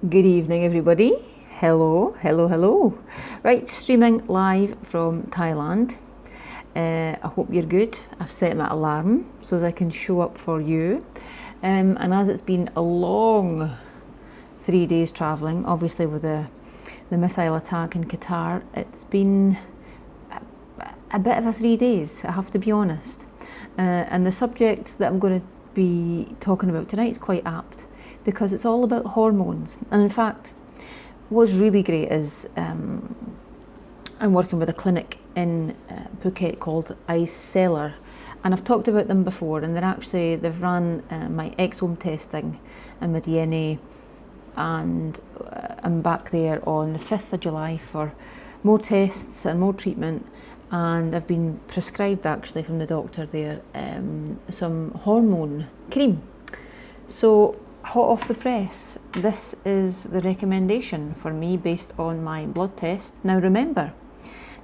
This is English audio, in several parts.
Good evening, everybody. Hello, hello, hello. Right, streaming live from Thailand. I hope you're good. I've set my alarm so as I can show up for you. And as it's been a long 3 days travelling, obviously with the missile attack in Qatar, it's been a bit of a 3 days, I have to be honest. And the subject that I'm going to be talking about tonight is quite apt because it's all about hormones. And in fact, what's really great is I'm working with a clinic in Phuket called Iceller, and I've talked about them before, and they've ran my exome testing and my DNA, and I'm back there on the 5th of July for more tests and more treatment. And I've been prescribed actually from the doctor there some hormone cream. So hot off the press, this is the recommendation for me based on my blood tests. Now remember,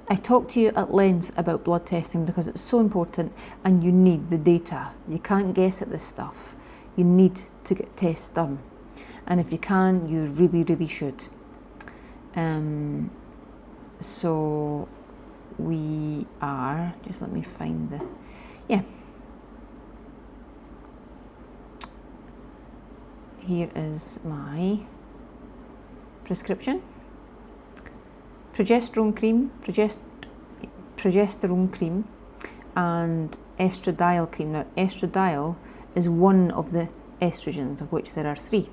I talked to you at length about blood testing because it's so important and you need the data. You can't guess at this stuff. You need to get tests done. And if you can, you really, really should. So we are, just let me find here is my prescription. Progesterone cream and estradiol cream. Now estradiol is one of the estrogens, of which there are 3.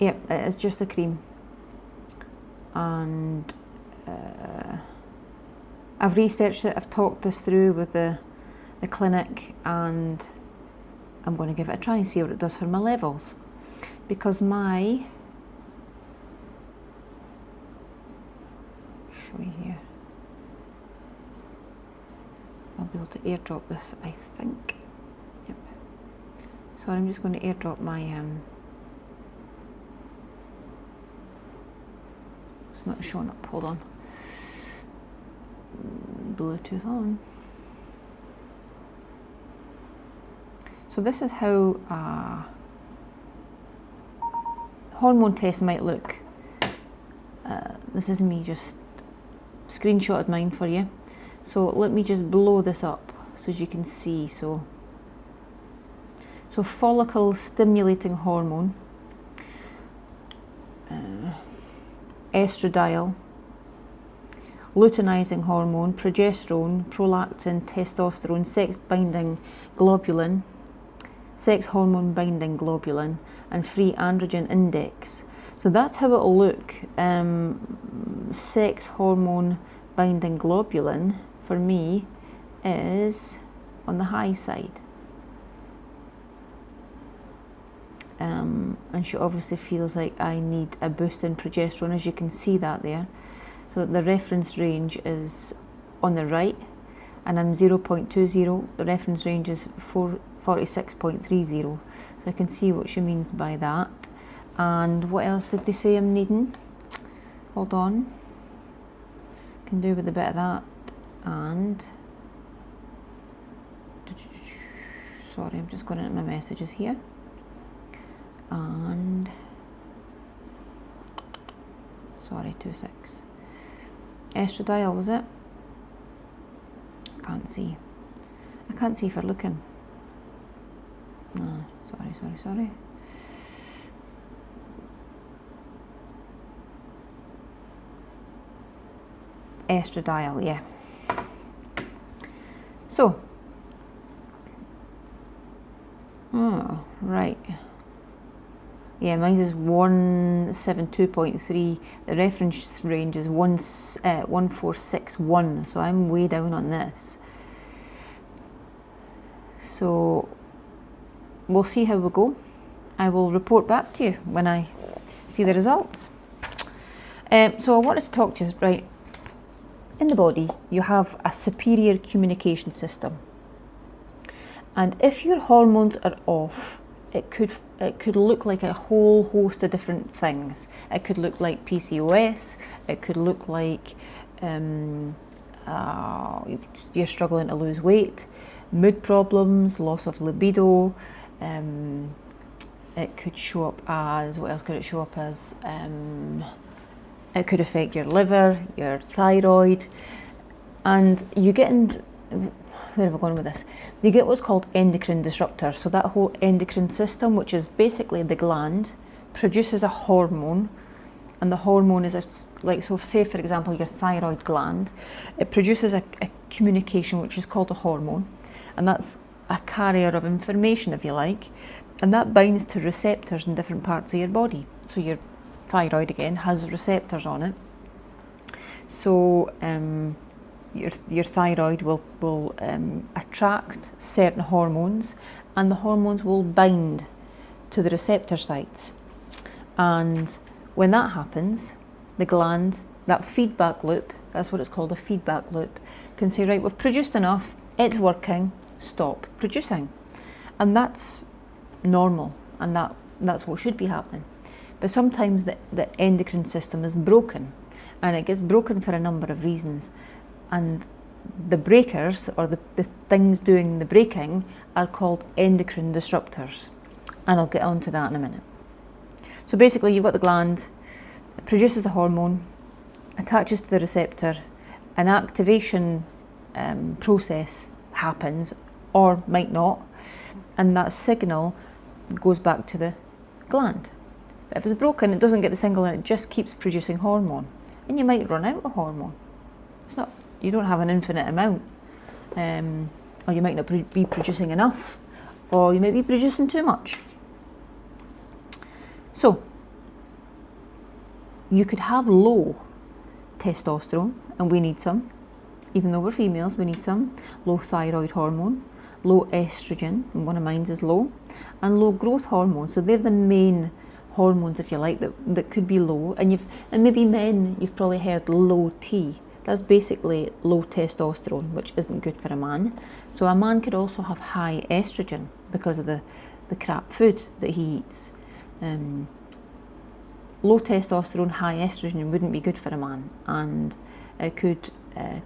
It's just a cream. And I've researched it, I've talked this through with the clinic, and I'm going to give it a try and see what it does for my levels, because show me here, I'll be able to airdrop this, I think. Yep. So I'm just going to airdrop my it's not showing up, hold on. Bluetooth on. So this is how a hormone test might look. This is me just screenshotted mine for you. So let me just blow this up so as you can see. So follicle stimulating hormone, estradiol, luteinizing hormone, progesterone, prolactin, testosterone, sex hormone binding globulin, and free androgen index. So that's how it'll look. Sex hormone binding globulin for me is on the high side. And she obviously feels like I need a boost in progesterone, as you can see that there. So the reference range is on the right, and I'm 0.20. The reference range is 46.30. So I can see what she means by that. And what else did they say I'm needing? Hold on. Can do with a bit of that. And sorry, I'm just going into my messages here. And sorry, 2.6. Estradiol, was it? Can't see. I can't see for looking. No, sorry. Estradiol, yeah. So, right. Yeah, mine is 172.3. The reference range is 1461. So I'm way down on this. So we'll see how we go. I will report back to you when I see the results. So I wanted to talk to you, right? In the body, you have a superior communication system. And if your hormones are off, it could look like a whole host of different things. It could look like PCOS. It could look like you're struggling to lose weight, mood problems, loss of libido, It could show up as, what else could it show up as? It could affect your liver, your thyroid, and you get into, where am I going with this? You get what's called endocrine disruptors. So that whole endocrine system, which is basically the gland, produces a hormone, and the hormone is so say for example your thyroid gland, it produces a communication which is called a hormone, and that's a carrier of information, if you like, and that binds to receptors in different parts of your body. So your thyroid again has receptors on it. So your thyroid will attract certain hormones, and the hormones will bind to the receptor sites. And when that happens, the gland, that feedback loop, that's what it's called, a feedback loop, can say, right, we've produced enough, it's working, stop producing. And that's normal, and that's what should be happening. But sometimes the endocrine system is broken, and it gets broken for a number of reasons. And the breakers, or the things doing the breaking, are called endocrine disruptors. And I'll get onto that in a minute. So basically you've got the gland, it produces the hormone, attaches to the receptor, an activation process happens, or might not, and that signal goes back to the gland. But if it's broken, it doesn't get the signal and it just keeps producing hormone. And you might run out of hormone. You don't have an infinite amount, or you might not be producing enough, or you might be producing too much. So you could have low testosterone, and we need some, even though we're females, we need some. Low thyroid hormone, low estrogen, and one of mine is low, and low growth hormone. So they're the main hormones, if you like, that could be low. And maybe men, you've probably heard low T. That's basically low testosterone, which isn't good for a man. So a man could also have high estrogen because of the crap food that he eats. Low testosterone, high estrogen wouldn't be good for a man, and it could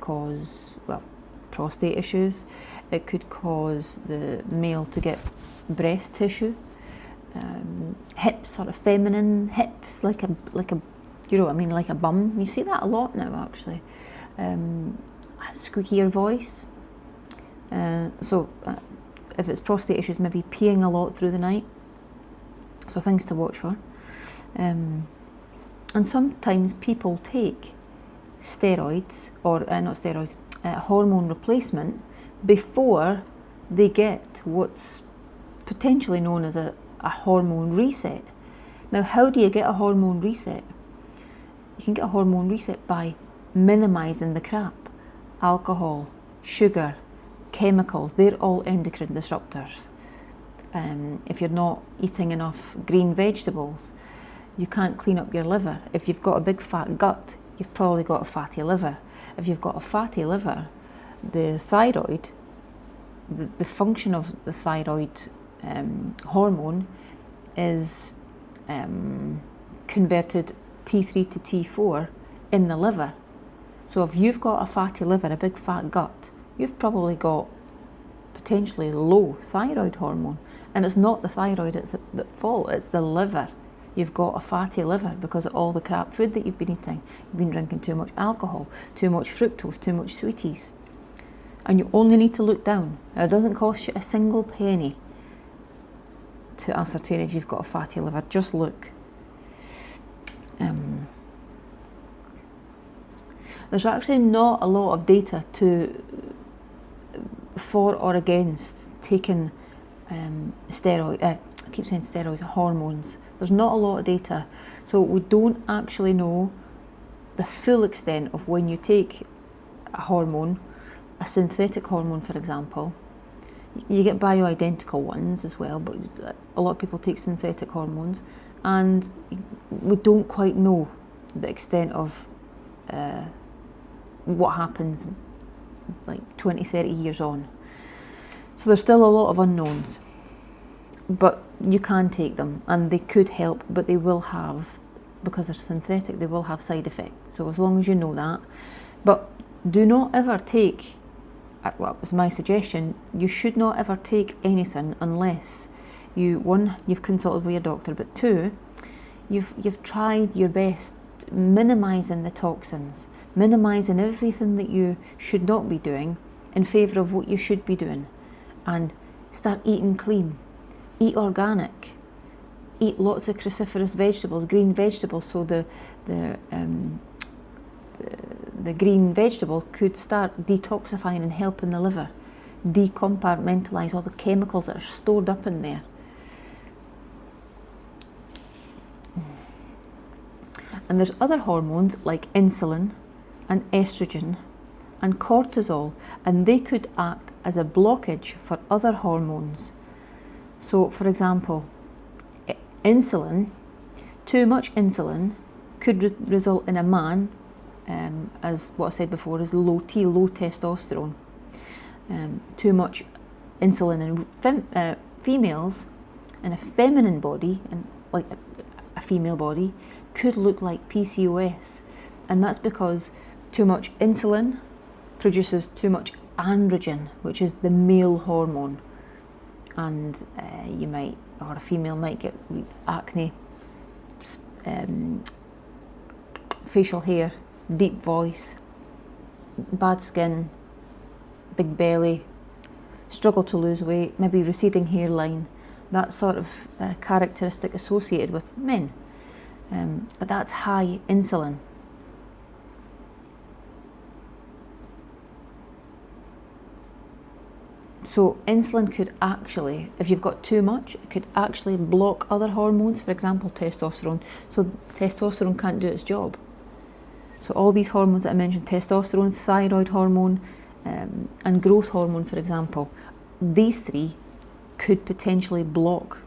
cause, prostate issues. It could cause the male to get breast tissue, hips, sort of feminine hips, like a you know what I mean, like a bum. You see that a lot now, actually. A squeakier voice. So if it's prostate issues, maybe peeing a lot through the night. So things to watch for. And sometimes people take steroids, or not steroids, hormone replacement before they get what's potentially known as a hormone reset. Now, how do you get a hormone reset? You can get a hormone reset by minimizing the crap. Alcohol, sugar, chemicals, they're all endocrine disruptors. If you're not eating enough green vegetables, you can't clean up your liver. If you've got a big fat gut, you've probably got a fatty liver. If you've got a fatty liver, the thyroid, the function of the thyroid hormone is converted T3 to T4 in the liver. So if you've got a fatty liver, a big fat gut, you've probably got potentially low thyroid hormone. And it's not the thyroid that's at fault, it's the liver. You've got a fatty liver because of all the crap food that you've been eating. You've been drinking too much alcohol, too much fructose, too much sweeties. And you only need to look down. It doesn't cost you a single penny to ascertain if you've got a fatty liver. Just look. There's actually not a lot of data for or against taking hormones. There's not a lot of data, so we don't actually know the full extent of when you take a hormone, a synthetic hormone, for example. You get bioidentical ones as well, but a lot of people take synthetic hormones, and we don't quite know the extent of what happens like 20, 30 years on. So there's still a lot of unknowns, but you can take them and they could help, but they will have, because they're synthetic, they will have side effects. So as long as you know that, but do not ever it's my suggestion, you should not ever take anything unless you've consulted with your doctor, but two, you've tried your best minimising the toxins, minimising everything that you should not be doing in favour of what you should be doing, and start eating clean, eat organic, eat lots of cruciferous vegetables, green vegetables, so the green vegetable could start detoxifying and helping the liver decompartmentalise all the chemicals that are stored up in there. And there's other hormones like insulin and estrogen and cortisol, and they could act as a blockage for other hormones. So, for example, insulin, too much insulin could result in a man, as what I said before, is low testosterone. Too much insulin in females in a feminine body, and like a female body, could look like PCOS, and that's because too much insulin produces too much androgen, which is the male hormone, and a female might get acne, facial hair, deep voice, bad skin, big belly, struggle to lose weight, maybe receding hairline, that sort of characteristic associated with men. But that's high insulin. So insulin could actually, if you've got too much, it could actually block other hormones, for example testosterone. So testosterone can't do its job. So all these hormones that I mentioned, testosterone, thyroid hormone, and growth hormone, for example, these three could potentially block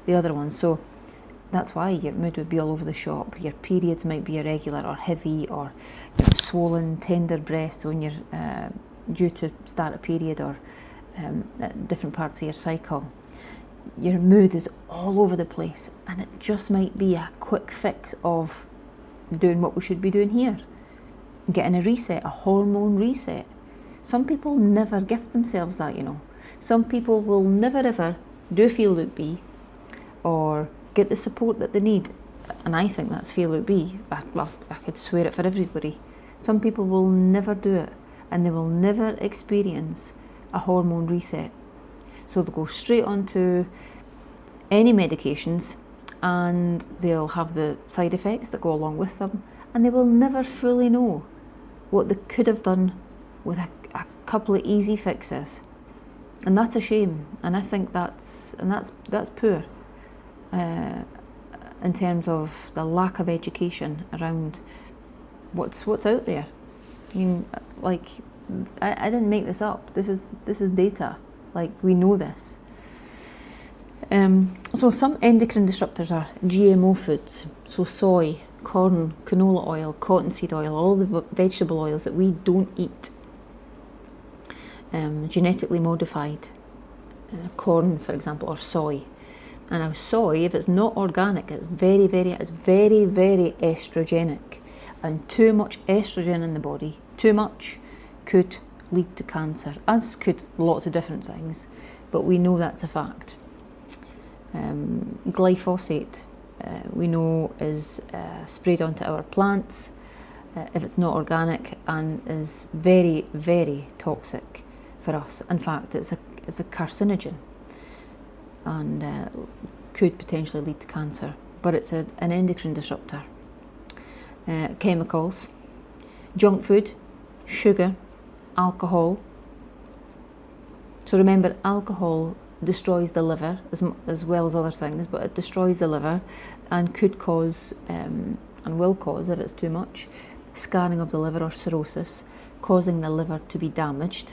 the other ones. So that's why your mood would be all over the shop. Your periods might be irregular or heavy, or swollen, tender breasts when you're due to start a period, or at different parts of your cycle. Your mood is all over the place, and it just might be a quick fix of doing what we should be doing here, getting a reset, a hormone reset. Some people never gift themselves that, Some people will never ever do Feel Look B or get the support that they need, and I think that's Feel Look B. I could swear it for everybody. Some people will never do it, and they will never experience a hormone reset. So they'll go straight onto any medications, and they'll have the side effects that go along with them, and they will never fully know what they could have done with a couple of easy fixes. And that's a shame, and I think that's poor in terms of the lack of education around what's out there. I mean, like, I didn't make this up. This is data. Like, we know this. So some endocrine disruptors are GMO foods, so soy, corn, canola oil, cottonseed oil, all the vegetable oils that we don't eat. Genetically modified corn, for example, or soy. And now soy, if it's not organic, it's very, very estrogenic, and too much estrogen in the body, too much, could lead to cancer, as could lots of different things, but we know that's a fact. Glyphosate, we know, is sprayed onto our plants if it's not organic, and is very, very toxic for us. In fact, it's a carcinogen, and could potentially lead to cancer, but it's an endocrine disruptor. Chemicals, junk food, sugar, alcohol. So remember, alcohol destroys the liver as well as other things, but it destroys the liver and could cause, and will cause if it's too much, scarring of the liver or cirrhosis, causing the liver to be damaged,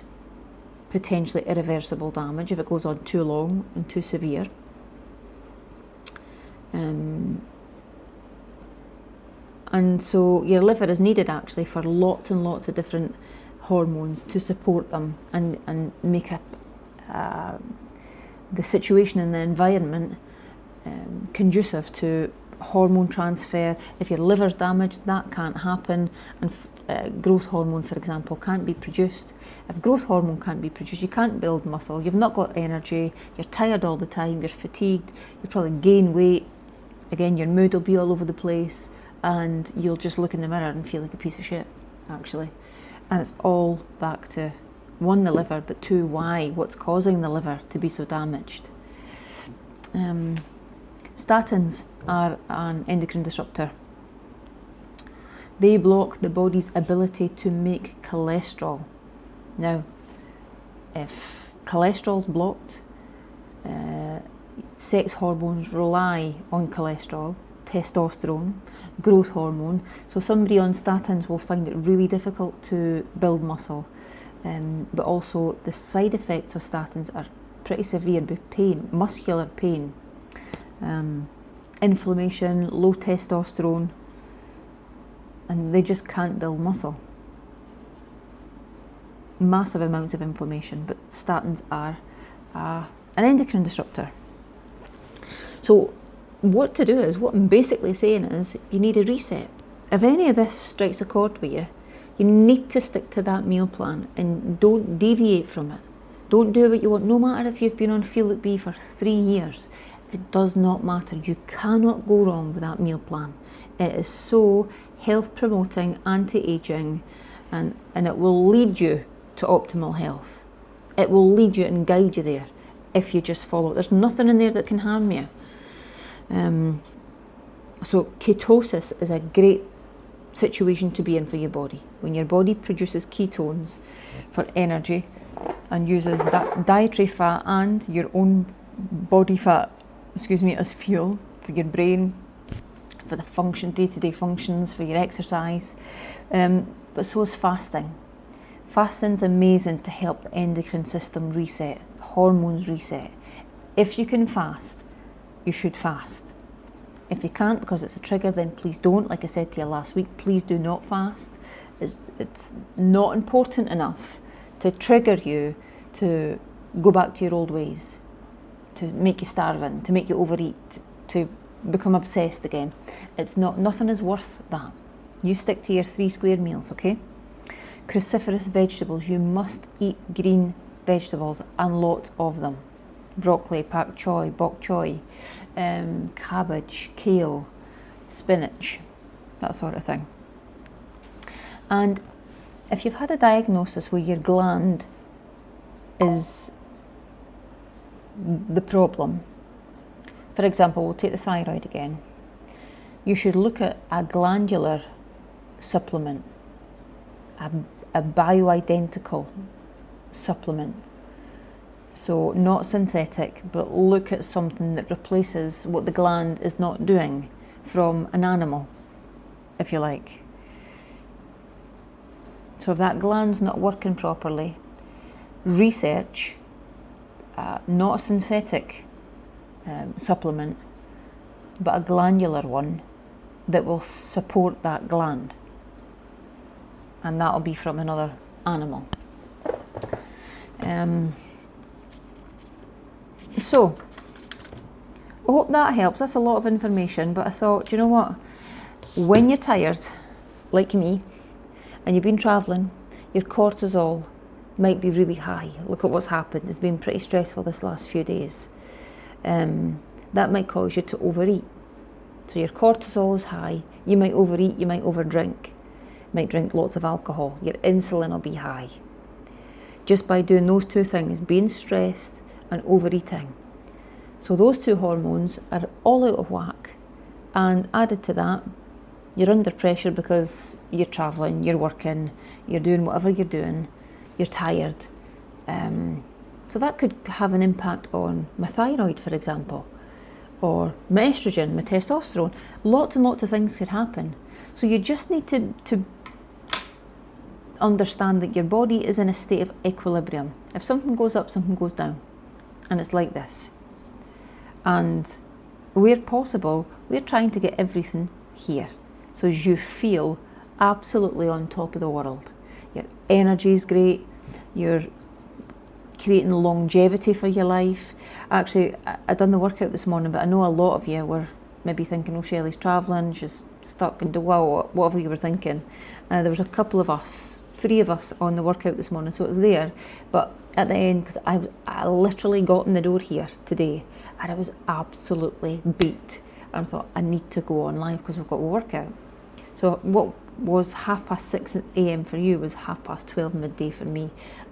potentially irreversible damage if it goes on too long and too severe. And so your liver is needed actually for lots and lots of different hormones to support them and make up the situation in the environment conducive to hormone transfer. If your liver's damaged, that can't happen, and growth hormone, for example, can't be produced. If growth hormone can't be produced, you can't build muscle, you've not got energy, you're tired all the time, you're fatigued, you'll probably gain weight, again your mood will be all over the place, and you'll just look in the mirror and feel like a piece of shit, actually. And it's all back to, one, the liver, but two, why, what's causing the liver to be so damaged. Statins are an endocrine disruptor. They block the body's ability to make cholesterol. Now, if cholesterol's blocked, sex hormones rely on cholesterol, testosterone, growth hormone. So somebody on statins will find it really difficult to build muscle. But also the side effects of statins are pretty severe, with pain, muscular pain, inflammation, low testosterone, and they just can't build muscle. Massive amounts of inflammation, but statins are an endocrine disruptor. So what to do is, what I'm basically saying is, you need a reset. If any of this strikes a chord with you, you need to stick to that meal plan and don't deviate from it. Don't do what you want, no matter if you've been on Feel Look B for 3 years. It does not matter. You cannot go wrong with that meal plan. It is so health promoting, anti-aging, and it will lead you to optimal health. It will lead you and guide you there if you just follow it. There's nothing in there that can harm you. So ketosis is a great situation to be in for your body. When your body produces ketones for energy and uses dietary fat and your own body fat, as fuel for your brain, for the day-to-day functions, for your exercise, but so is fasting. Fasting's amazing to help the endocrine system reset, hormones reset. If you can fast, you should fast. If you can't because it's a trigger, then please don't. Like I said to you last week, please do not fast. It's not important enough to trigger you to go back to your old ways, to make you starving, to make you overeat, to become obsessed again. Nothing is worth that. You stick to your 3 square meals, okay? Cruciferous vegetables, you must eat green vegetables and lots of them. Broccoli, pak choy, bok choy, cabbage, kale, spinach, that sort of thing. And if you've had a diagnosis where your gland is the problem, for example, we'll take the thyroid again, you should look at a glandular supplement, a bioidentical supplement. So not synthetic, but look at something that replaces what the gland is not doing from an animal, if you like. So if that gland's not working properly, research not a synthetic supplement, but a glandular one that will support that gland. And that'll be from another animal. So, I hope that helps. That's a lot of information, but I thought, do you know what? When you're tired, like me, and you've been travelling, your cortisol might be really high. Look at what's happened. It's been pretty stressful this last few days. That might cause you to overeat. So your cortisol is high. You might overeat, you might overdrink. You might drink lots of alcohol. Your insulin will be high. Just by doing those 2 things, being stressed and overeating. So those 2 hormones are all out of whack. And added to that, you're under pressure because you're travelling, you're working, you're doing whatever you're doing, you're tired. So that could have an impact on my thyroid, for example, or my estrogen, my testosterone. Lots and lots of things could happen. So you just need to understand that your body is in a state of equilibrium. If something goes up, something goes down. And it's like this. And where possible, we're trying to get everything here. So as you feel absolutely on top of the world. Your energy is great. You're creating longevity for your life. Actually, I done the workout this morning, but I know a lot of you were maybe thinking, oh, Shelley's travelling, she's stuck in Dubai, whatever you were thinking. There was a couple of us, 3 of us on the workout this morning, so it was there. But at the end, because I literally got in the door here today and I was absolutely beat. And I thought, I need to go on live because we've got a workout. So what was 6:30 a.m. for you was 12:30 midday for me.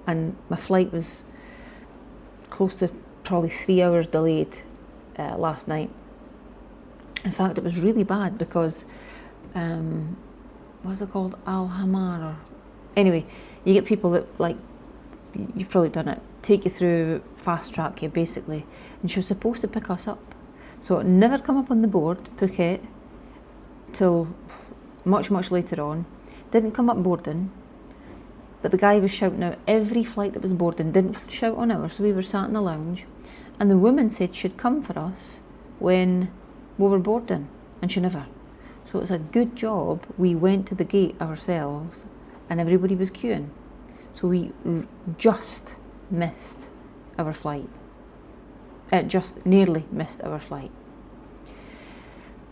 And my flight was close to probably 3 hours delayed last night. In fact, it was really bad because, what's it called? Al-Hamar, or anyway, you get people that, like, you've probably done it, take you through, fast track you basically. And she was supposed to pick us up. So it never come up on the board, Phuket, till much later on. Didn't come up boarding, but the guy was shouting out every flight that was boarding, didn't shout on ours, so we were sat in the lounge. And the woman said she'd come for us when we were boarding, and she never. So it's a good job we went to the gate ourselves and everybody was queuing. So we just missed our flight. Just nearly missed our flight.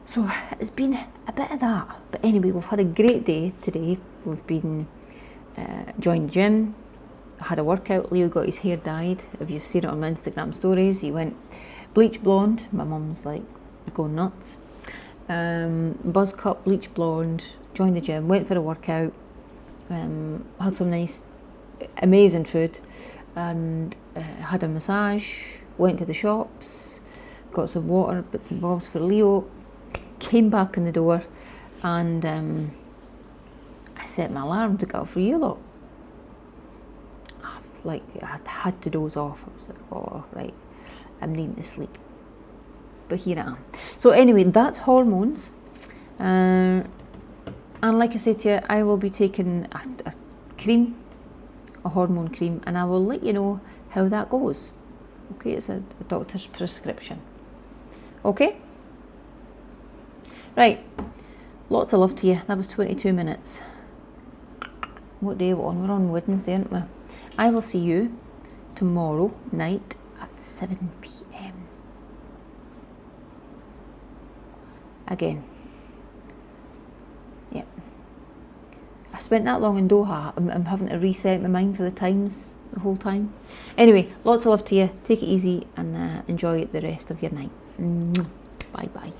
So it's been a bit of that. But anyway, we've had a great day today. We've been joined the gym, had a workout. Leo got his hair dyed. If you've seen it on my Instagram stories, he went bleach blonde. My mum's like going nuts. Buzz cut, bleach blonde, joined the gym, went for a workout, had some nice, amazing food, and had a massage, went to the shops, got some water, bits and bobs for Leo, came back in the door, and I set my alarm to get up for you lot. I had to doze off. I was like, oh, right, I'm needing to sleep. But here I am. So anyway, that's hormones. And like I said to you, I will be taking a cream, a hormone cream, and I will let you know how that goes. Okay, it's a doctor's prescription. Okay? Right, lots of love to you. That was 22 minutes. What day are we on? We're on Wednesday, aren't we? I will see you tomorrow night at 7 p.m. Again. Yep. I spent that long in Doha. I'm having to reset my mind for the times the whole time. Anyway, lots of love to you. Take it easy and enjoy the rest of your night. Bye bye.